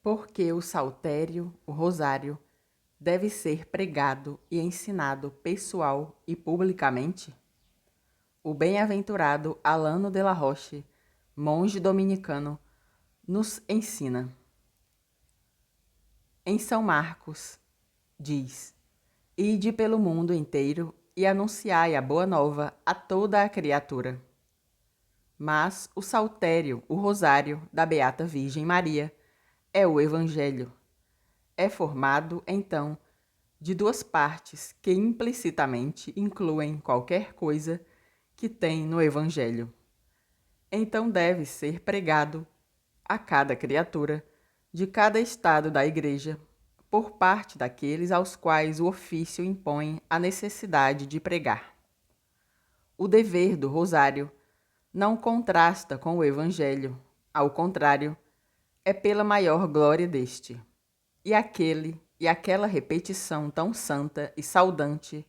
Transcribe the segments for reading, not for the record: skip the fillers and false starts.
Porque o saltério, o rosário, deve ser pregado e ensinado pessoal e publicamente? O bem-aventurado Alano de la Roche, monge dominicano, nos ensina. Em São Marcos, diz: Ide pelo mundo inteiro e anunciai a boa nova a toda a criatura. Mas o saltério, o rosário da Beata Virgem Maria, é o Evangelho. É formado, então, de duas partes que implicitamente incluem qualquer coisa que tem no Evangelho. Então deve ser pregado a cada criatura, de cada estado da Igreja, por parte daqueles aos quais o ofício impõe a necessidade de pregar. O dever do rosário não contrasta com o Evangelho, ao contrário, é pela maior glória deste. E aquele e aquela repetição tão santa e saudante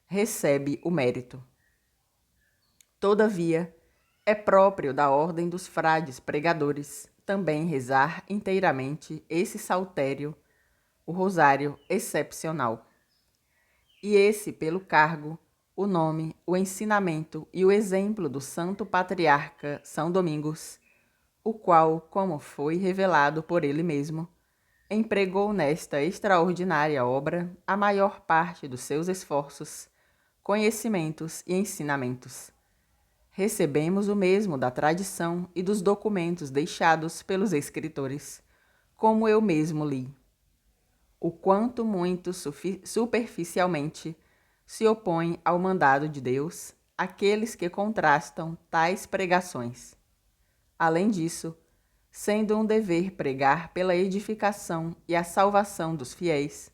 recebe o mérito. Todavia, é próprio da ordem dos frades pregadores também rezar inteiramente esse saltério, o rosário excepcional. E esse pelo cargo, o nome, o ensinamento e o exemplo do Santo Patriarca São Domingos, o qual, como foi revelado por ele mesmo, empregou nesta extraordinária obra a maior parte dos seus esforços, conhecimentos e ensinamentos. Recebemos o mesmo da tradição e dos documentos deixados pelos escritores, como eu mesmo li. O quanto muito superficialmente se opõe ao mandado de Deus aqueles que contrastam tais pregações. Além disso, sendo um dever pregar pela edificação e a salvação dos fiéis,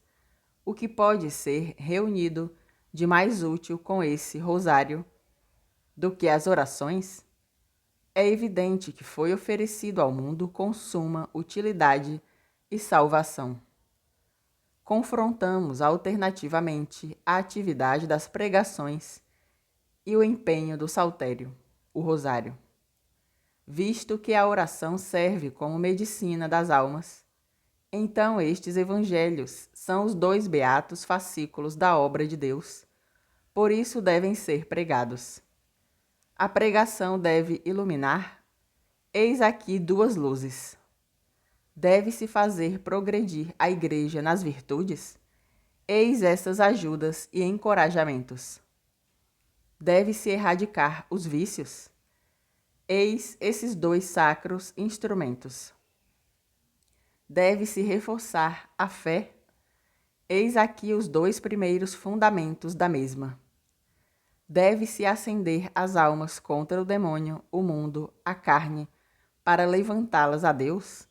o que pode ser reunido de mais útil com esse rosário do que as orações, é evidente que foi oferecido ao mundo com suma utilidade e salvação. Confrontamos alternativamente a atividade das pregações e o empenho do saltério, o rosário. Visto que a oração serve como medicina das almas, então estes evangelhos são os 2 beatos fascículos da obra de Deus, por isso devem ser pregados. A pregação deve iluminar? Eis aqui 2 luzes. Deve-se fazer progredir a Igreja nas virtudes? Eis essas ajudas e encorajamentos. Deve-se erradicar os vícios? Eis esses 2 sacros instrumentos. Deve-se reforçar a fé? Eis aqui os 2 primeiros fundamentos da mesma. Deve-se acender as almas contra o demônio, o mundo, a carne, para levantá-las a Deus?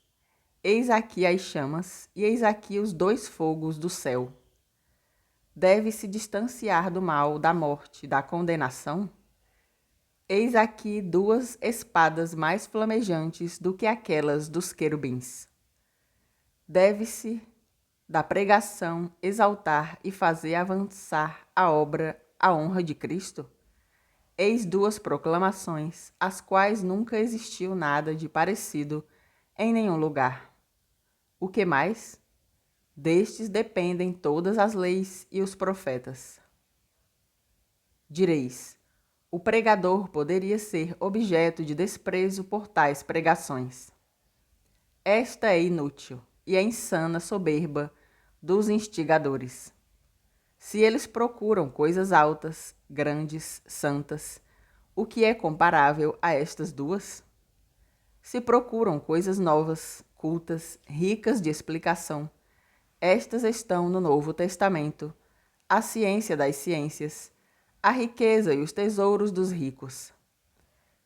Eis aqui as chamas, e eis aqui os 2 fogos do céu. Deve-se distanciar do mal, da morte, da condenação? Eis aqui 2 espadas mais flamejantes do que aquelas dos querubins. Deve-se, da pregação, exaltar e fazer avançar a obra, a honra de Cristo? Eis 2 proclamações, as quais nunca existiu nada de parecido em nenhum lugar. O que mais? Destes dependem todas as leis e os profetas. Direis: o pregador poderia ser objeto de desprezo por tais pregações. Esta é inútil e a insana soberba dos instigadores. Se eles procuram coisas altas, grandes, santas, o que é comparável a estas 2? Se procuram coisas novas, cultas, ricas de explicação, estas estão no Novo Testamento, a ciência das ciências, a riqueza e os tesouros dos ricos.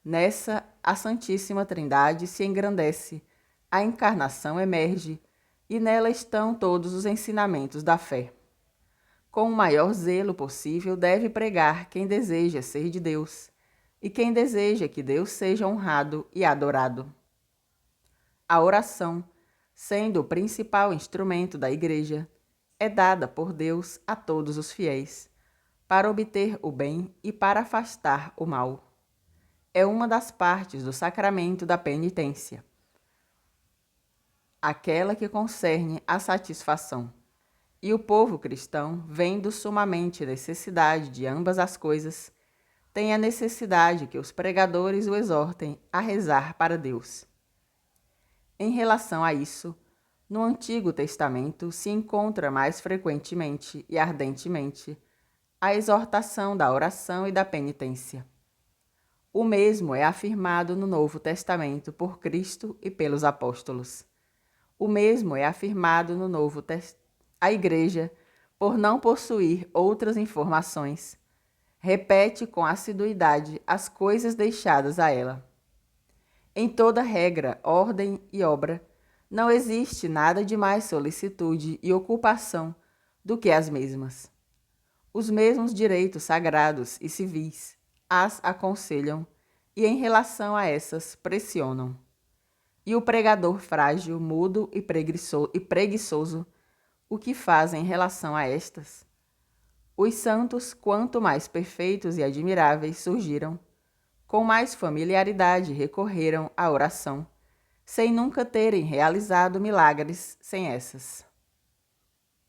Nessa, a Santíssima Trindade se engrandece, a encarnação emerge, e nela estão todos os ensinamentos da fé. Com o maior zelo possível deve pregar quem deseja ser de Deus, e quem deseja que Deus seja honrado e adorado. A oração, sendo o principal instrumento da Igreja, é dada por Deus a todos os fiéis, para obter o bem e para afastar o mal. É uma das partes do sacramento da penitência. aquela que concerne a satisfação. E o povo cristão, vendo sumamente necessidade de ambas as coisas, tem a necessidade que os pregadores o exortem a rezar para Deus. Em relação a isso, no Antigo Testamento se encontra mais frequentemente e ardentemente a exortação da oração e da penitência. O mesmo é afirmado no Novo Testamento por Cristo e pelos apóstolos. O mesmo é afirmado no Novo Testamento. A Igreja, por não possuir outras informações, repete com assiduidade as coisas deixadas a ela. Em toda regra, ordem e obra, não existe nada de mais solicitude e ocupação do que as mesmas. Os mesmos direitos sagrados e civis as aconselham e, em relação a essas, pressionam. E o pregador frágil, mudo e preguiçoso, o que faz em relação a estas? Os santos, quanto mais perfeitos e admiráveis surgiram, com mais familiaridade recorreram à oração, sem nunca terem realizado milagres sem essas.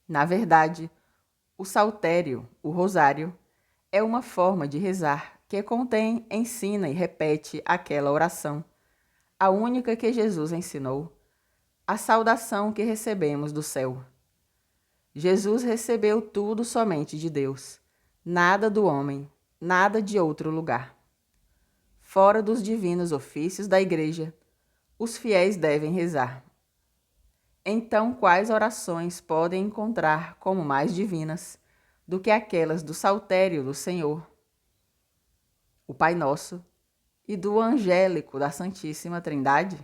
Na verdade, o saltério, o rosário, é uma forma de rezar que contém, ensina e repete aquela oração, a única que Jesus ensinou, a saudação que recebemos do céu. Jesus recebeu tudo somente de Deus, nada do homem, nada de outro lugar. Fora dos divinos ofícios da Igreja, os fiéis devem rezar. Então, quais orações podem encontrar como mais divinas do que aquelas do saltério do Senhor, o Pai Nosso, e do angélico da Santíssima Trindade,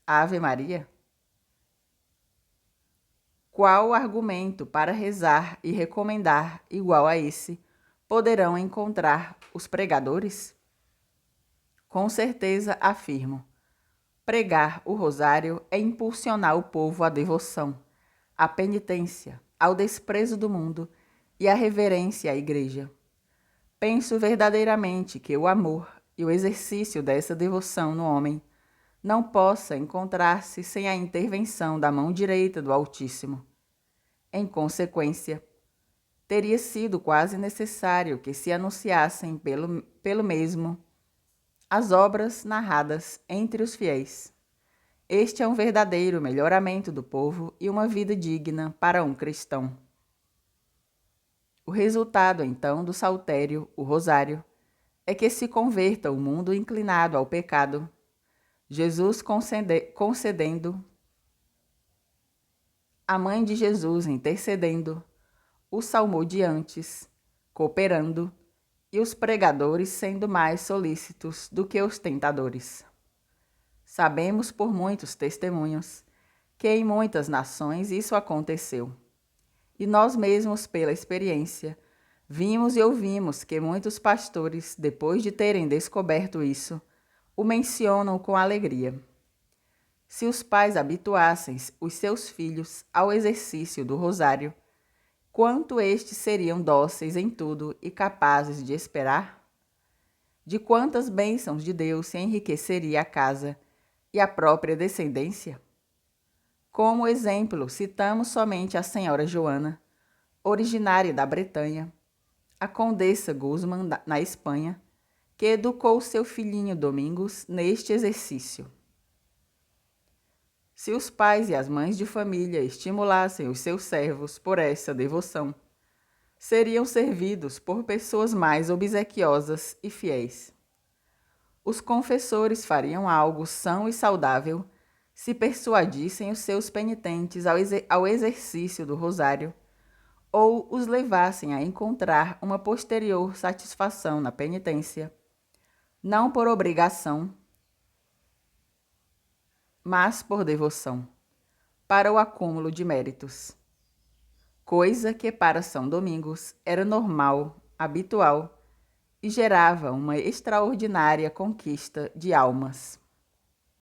a Ave Maria? Qual argumento para rezar e recomendar igual a esse poderão encontrar os pregadores? Com certeza afirmo: pregar o rosário é impulsionar o povo à devoção, à penitência, ao desprezo do mundo e à reverência à Igreja. Penso verdadeiramente que o amor e o exercício dessa devoção no homem não possa encontrar-se sem a intervenção da mão direita do Altíssimo. Em consequência, teria sido quase necessário que se anunciassem pelo mesmo as obras narradas entre os fiéis. Este é um verdadeiro melhoramento do povo e uma vida digna para um cristão. O resultado, então, do saltério, o rosário, é que se converta o mundo inclinado ao pecado, Jesus concedendo, a mãe de Jesus intercedendo, os salmodiantes cooperando e os pregadores sendo mais solícitos do que os tentadores. Sabemos por muitos testemunhos que em muitas nações isso aconteceu. E nós mesmos, pela experiência, vimos e ouvimos que muitos pastores, depois de terem descoberto isso, o mencionam com alegria. Se os pais habituassem os seus filhos ao exercício do rosário, quanto estes seriam dóceis em tudo e capazes de esperar? De quantas bênçãos de Deus se enriqueceria a casa e a própria descendência? Como exemplo, citamos somente a senhora Joana, originária da Bretanha, a condessa Guzmán, na Espanha, que educou seu filhinho Domingos neste exercício. Se os pais e as mães de família estimulassem os seus servos por essa devoção, seriam servidos por pessoas mais obsequiosas e fiéis. Os confessores fariam algo são e saudável se persuadissem os seus penitentes ao exercício do rosário, ou os levassem a encontrar uma posterior satisfação na penitência, não por obrigação, mas por devoção, para o acúmulo de méritos. Coisa que para São Domingos era normal, habitual, e gerava uma extraordinária conquista de almas.